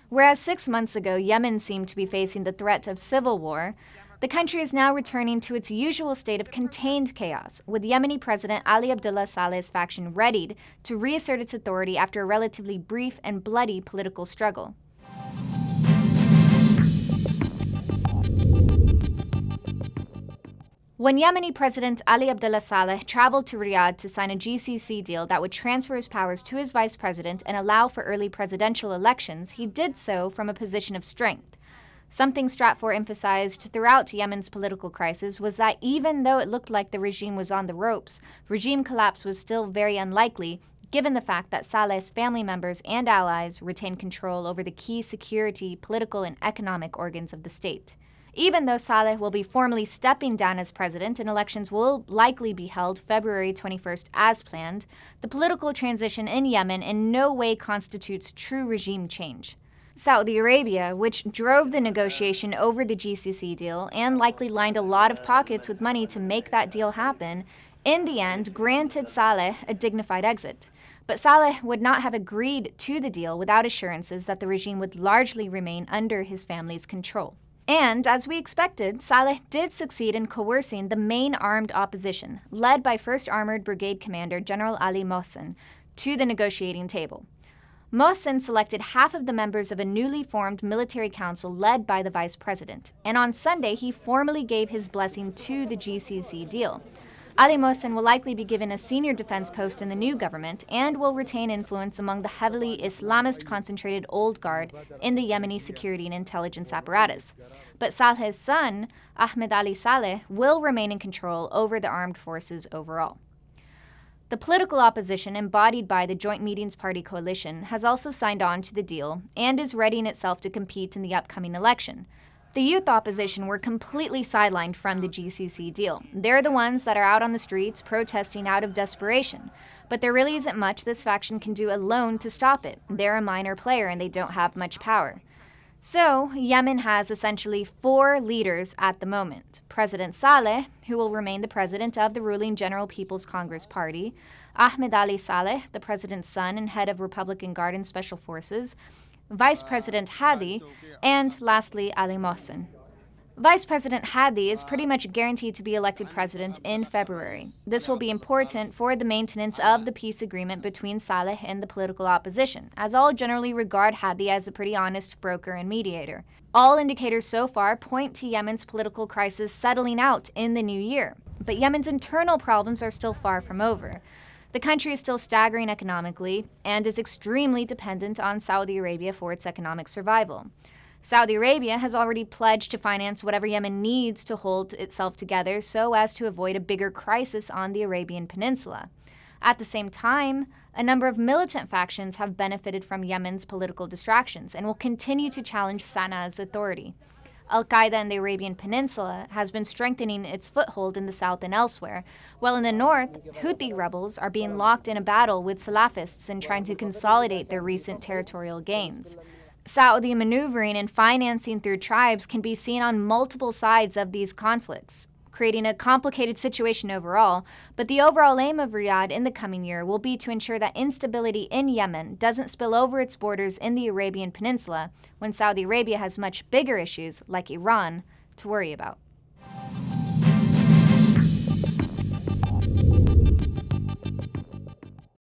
Whereas 6 months ago, Yemen seemed to be facing the threat of civil war, the country is now returning to its usual state of contained chaos, with Yemeni President Ali Abdullah Saleh's faction readied to reassert its authority after a relatively brief and bloody political struggle. When Yemeni President Ali Abdullah Saleh traveled to Riyadh to sign a GCC deal that would transfer his powers to his vice president and allow for early presidential elections, he did so from a position of strength. Something Stratfor emphasized throughout Yemen's political crisis was that even though it looked like the regime was on the ropes, regime collapse was still very unlikely, given the fact that Saleh's family members and allies retained control over the key security, political, and economic organs of the state. Even though Saleh will be formally stepping down as president and elections will likely be held February 21st as planned, the political transition in Yemen in no way constitutes true regime change. Saudi Arabia, which drove the negotiation over the GCC deal and likely lined a lot of pockets with money to make that deal happen, in the end granted Saleh a dignified exit. But Saleh would not have agreed to the deal without assurances that the regime would largely remain under his family's control. And, as we expected, Saleh did succeed in coercing the main armed opposition, led by 1st Armored Brigade Commander General Ali Mohsen, to the negotiating table. Mohsen selected half of the members of a newly formed military council led by the vice president, and on Sunday he formally gave his blessing to the GCC deal. Ali Mohsen will likely be given a senior defense post in the new government and will retain influence among the heavily Islamist-concentrated old guard in the Yemeni security and intelligence apparatus. But Saleh's son, Ahmed Ali Saleh, will remain in control over the armed forces overall. The political opposition, embodied by the Joint Meetings Party coalition, has also signed on to the deal and is readying itself to compete in the upcoming election. The youth opposition were completely sidelined from the GCC deal. They're the ones that are out on the streets protesting out of desperation. But there really isn't much this faction can do alone to stop it. They're a minor player and they don't have much power. So, Yemen has essentially 4 leaders at the moment. President Saleh, who will remain the president of the ruling General People's Congress Party, Ahmed Ali Saleh, the president's son and head of Republican Guard and Special Forces, Vice President Hadi, and lastly, Ali Mohsen. Vice President Hadi is pretty much guaranteed to be elected president in February. This will be important for the maintenance of the peace agreement between Saleh and the political opposition, as all generally regard Hadi as a pretty honest broker and mediator. All indicators so far point to Yemen's political crisis settling out in the new year, but Yemen's internal problems are still far from over. The country is still staggering economically and is extremely dependent on Saudi Arabia for its economic survival. Saudi Arabia has already pledged to finance whatever Yemen needs to hold itself together so as to avoid a bigger crisis on the Arabian Peninsula. At the same time, a number of militant factions have benefited from Yemen's political distractions and will continue to challenge Sana's authority. Al-Qaeda in the Arabian Peninsula has been strengthening its foothold in the south and elsewhere, while in the north, Houthi rebels are being locked in a battle with Salafists and trying to consolidate their recent territorial gains. Saudi maneuvering and financing through tribes can be seen on multiple sides of these conflicts, creating a complicated situation overall, but the overall aim of Riyadh in the coming year will be to ensure that instability in Yemen doesn't spill over its borders in the Arabian Peninsula when Saudi Arabia has much bigger issues, like Iran, to worry about.